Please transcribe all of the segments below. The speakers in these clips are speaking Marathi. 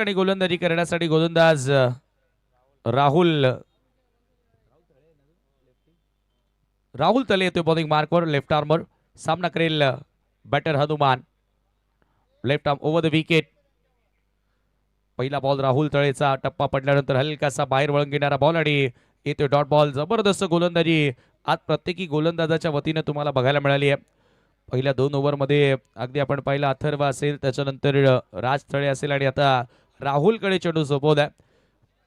आणि गोलंदाजी करण्यासाठी गोलंदाज राहुल तले येतोय बॉलिंग मार्कवर. लेफ्ट आर्मर सामना करेल batter Hanuman. Left arm over the wicket. पहिला बॉल राहुल तळेचा टप्पा पडल्यानंतर हलकासा बाहेर वळून घेणारा बॉल आणि येतोय डॉट बॉल. जबरदस्त गोलंदाजी आज प्रत्येकी गोलंदाजाच्या वतीने तुम्हाला बघायला मिळाली आहे. पहिल्या 2 ओव्हरमध्ये अगदी आपण पाहिला अथर्व असेल, त्याच्यानंतर राज तळे असेल आणि आता राहुलकडे चेंडू सोपवलाय.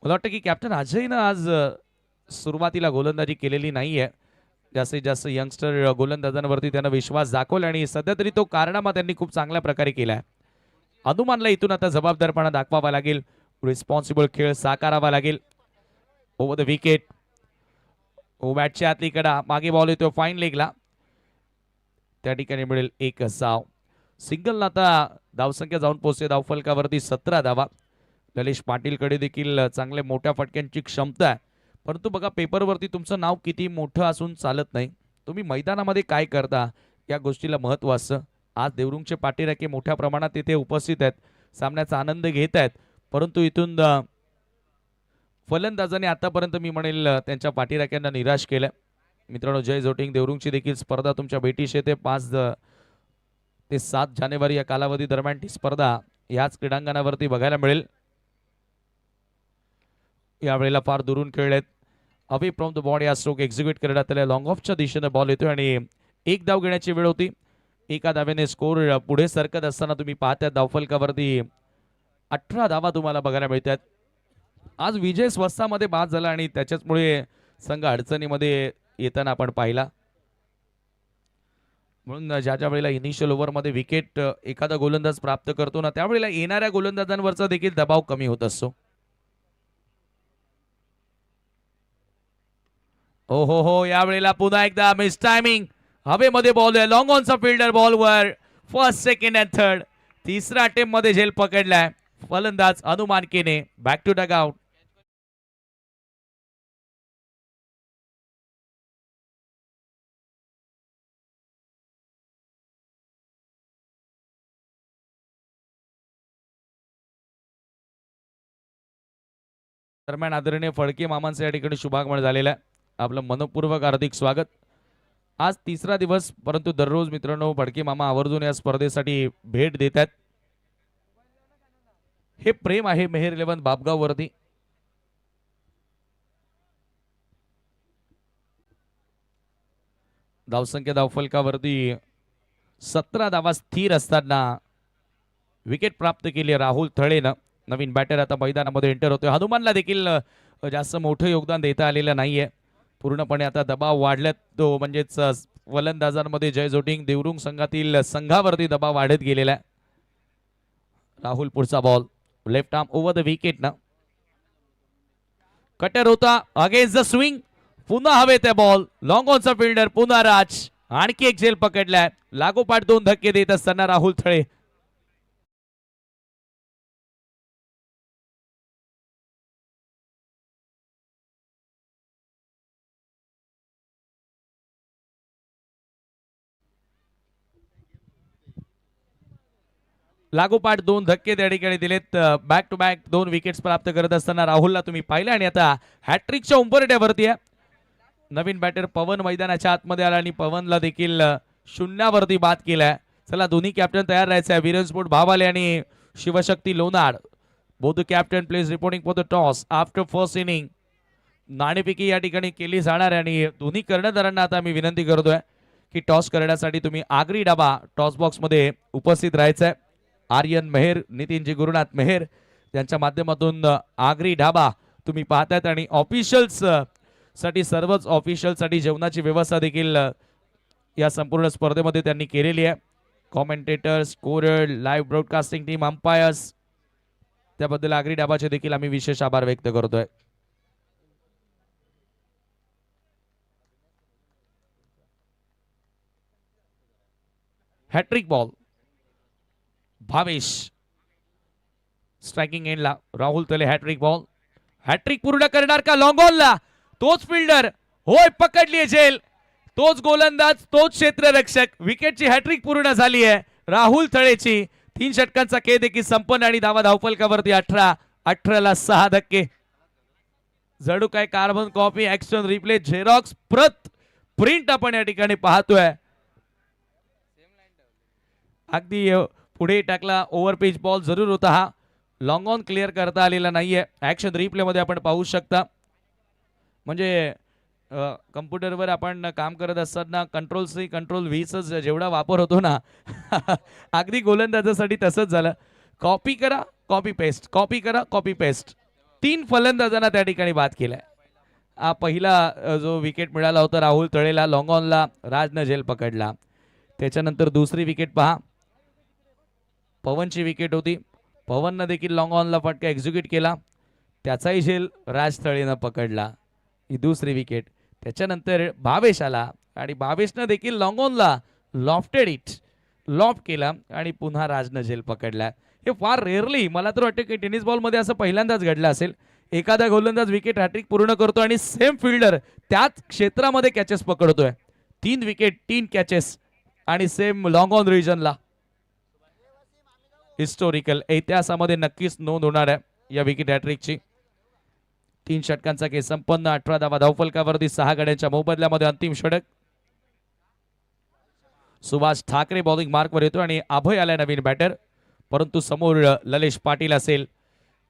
मला वाटतं की कॅप्टन अजयनं आज सुरुवातीला गोलंदाजी केलेली नाहीये. जास्तीत जास्त यंगस्टर गोलंदाजांवरती त्यानं विश्वास दाखवला आणि सध्या तरी तो कारनामा त्यांनी खूप चांगल्या प्रकारे केलाय. हनुमानला इथून आता जबाबदारपणा दाखवावा लागेल, रिस्पॉन्सिबल खेळ साकारावा लागेल. Over the wicket. बॅटच्या आतली कडा, मागे बॉल येतो फाईन लेगला. त्या ठिकाणी मिळेल 1 धाव. सिंगल आता धावसंख्या जाऊन पोहोचते धावफलकावरती 17 धावा. ललिश पाटीलकडे देखील चांगल्या मोठ्या फटक्यांची क्षमता आहे, परंतु बघा पेपरवरती तुमचं नाव किती मोठं असून चालत नाही, तुम्ही मैदानामध्ये काय करता या गोष्टीला महत्त्व असतं. आज देवरुंगचे पाठीराखे मोठ्या प्रमाणात तिथे उपस्थित आहेत, सामन्याचा आनंद घेत आहेत, परंतु इथून फलंदाजाने आतापर्यंत मी म्हणेल त्यांच्या पाठीराख्यांना निराश केलं. मित्रांनो, जय जोटिंग देवरुंगची देखील स्पर्धा तुमच्या भेटीस येते. 5 ते 7 जानेवारी या कालावधी दरम्यान ती स्पर्धा याच क्रीडांगणावरती बघायला मिळेल. यावेळेला फार दुरून खेळलेत. अवे फ्रॉम द बॉडी हा स्ट्रोक एक्झिक्यूट करण्यात आला. लॉंग ऑफच्या दिशेने बॉल येतोय आणि 1 धाव घेण्याची वेळ होती. एका धावेने स्कोर पुढे सरकत असताना तुम्ही पाहताय धावफलकावरती 18 धावा तुम्हाला बघायला मिळतात. आज विजय स्वस्तामध्ये बाद झाला आणि त्याच्याचमुळे संघ अडचणीमध्ये येताना आपण पाहिला. म्हणून ज्या वेळेला इनिशियल ओव्हरमध्ये विकेट एखादा गोलंदाज प्राप्त करतो ना, त्यावेळेला येणाऱ्या गोलंदाजांवरचा देखील दबाव कमी होत असतो. हो, यावेळेला पुन्हा एकदा मिस टायमिंग. हवेमध्ये बॉल आहे, लॉंग ऑनचा फिल्डर बॉलवर. First, second and third. तिसरा अटेम्प्ट मध्ये झेल पकडलाय फलंदाज हनुमान केने. Back to dugout. दरम्यान आदरणीय फडके मामांचं या ठिकाणी शुभागमन झालेलं आहे. आपलं मनपूर्वक हार्दिक स्वागत. आज 3रा दिवस, परंतु दररोज मित्रांनो फडके मामा आवर्जून या स्पर्धेसाठी भेट देतात. हे प्रेम आहे मेहर 11 बापगाव वरती. धावसंख्या धावफलकावरती 17 धावा स्थिर असताना विकेट प्राप्त केली राहुल तळेनं. नवीन बॅटर आता मैदानामध्ये एंटर होतोय. हनुमानला देखील जास्त मोठं योगदान देता आलेलं नाहीये. पूर्णपणे आता दबाव वाढल्यात, तो म्हणजेच फलंदाजांमध्ये जय जोटिंग देवरुंग संघावरती दबाव वाढत गेलेला आहे. राहुल पुढचा ball left arm over the wicket ना. कटर होता अगेन्स्ट द स्विंग. पुन्हा हवेत आहे बॉल. लॉंग ऑनचा फिल्डर पुन्हा राज. आणखी एक झेल पकडलाय. लागोपाठ 2 धक्के देत असताना राहुल तळे. लागोपाठ 2 धक्के त्या ठिकाणी दिलेत. बॅक टू बॅक 2 विकेट्स प्राप्त करत असताना राहुलला तुम्ही पाहिलं आणि आता हॅट्रिकच्या उंबरठ्यावरती आहे. नवीन बॅटर पवन मैदानाच्या आतमध्ये आला आणि पवनला देखील 0वरती बाद केलाय. चला, दोन्ही कॅप्टन तयार राहायचं आहे. वीरेन स्पोर्ट भावाले आणि Shivshakti Lonad. Both the captain plays reporting for the toss after first inning. नाणेफेकी या ठिकाणी केली जाणार आहे आणि दोन्ही कर्णधारांना आता मी विनंती करतोय की टॉस करण्यासाठी तुम्ही आगरी डाबा टॉस बॉक्स मध्ये उपस्थित राहायचं आहे. आर्यन मेहर, नितीनजी गुरुनाथ मेहर यांच्या माध्यमातून आगरी ढाबा तुम्ही पाहतायत आणि ऑफिशियल्स साठी सर्वच ऑफिशियल साठी जेवणाची व्यवस्था देखील या संपूर्ण स्पर्धेमध्ये त्यांनी केलेली आहे. Commentator, scorer, live broadcasting team, umpires, त्याबद्दल आगरी डाबाचे देखील आम्ही विशेष आभार व्यक्त करतोय. हॅट्रिक बॉल भावेश स्ट्रायकिंग एंडला. राहुल तले हॅट्रिक बॉल. हॅट्रिक पूर्ण करणार का? लॉंग ऑनला तोच फिल्डर. होय, पकडली झेल. तोच गोलंदाज, तोच क्षेत्ररक्षक. विकेटची हॅट्रिक पूर्ण झाली आहे राहुल तळेची. 3 षटकांचा खेळ देखील संपन्न आणि धावा धावफलकावरती 18ला 6 धक्के. जणू काय carbon copy action replay Xerox प्रत प्रिंट आपण या ठिकाणी पाहतोय. अगदी पुढे टाकला ओव्हर पिच बॉल जरूर होता हा. लॉंग ऑन क्लिअर करता आलेला नाहीये. ऍक्शन रिप्ले मध्ये आपण पाहू शकता. म्हणजे कम्प्युटरवर आपण काम करत असताना कंट्रोल सी कंट्रोल व्हीचा जेवढा वापर होतो ना अगदी गोलंदाजासाठी तसंच झालं. कॉपी करा कॉपी पेस्ट, कॉपी करा कॉपी पेस्ट. 3 फलंदाजांना त्या ठिकाणी बाद केलाय. पहिला जो विकेट मिळाला होता राहुल तळेला लॉंग ऑनला राजनं झेल पकडला. त्याच्यानंतर दुसरी विकेट पहा, पवनची विकेट होती. पवननं देखील लॉंग ऑनला फटका एक्झिक्यूट केला, त्याचाही झेल राज तळेनं पकडला. ही दुसरी विकेट. त्याच्यानंतर भावेश आला आणि भावेशनं देखील लॉंग ऑनला लॉफ्टेड इट, लॉफ्ट केला आणि पुन्हा राजनं झेल पकडला. हे फार रेअरली, मला तर वाटतं की टेनिस बॉलमध्ये असं पहिल्यांदाच घडलं असेल. एखादा गोलंदाज विकेट हॅट्रिक पूर्ण करतो आणि सेम फिल्डर त्याच क्षेत्रामध्ये कॅचेस पकडतोय. 3 विकेट 3 कॅचेस आणि सेम लॉंग ऑन रिजनला. हिस्टोरिकल इतिहासामध्ये नक्कीच नोंद होणार आहे या विकेट हॅट्रिकची. 3 षटकांचा खेळ संपन्न. 18 धावा धावफलकावरती 6 गड्यांच्या मोबदल्यामध्ये अंतिम षटक. सुभाष ठाकरे बॉलिंग मार्कवर येतो आणि अभय आलाय नवीन बॅटर, परंतु समोर ललेश पाटील असेल.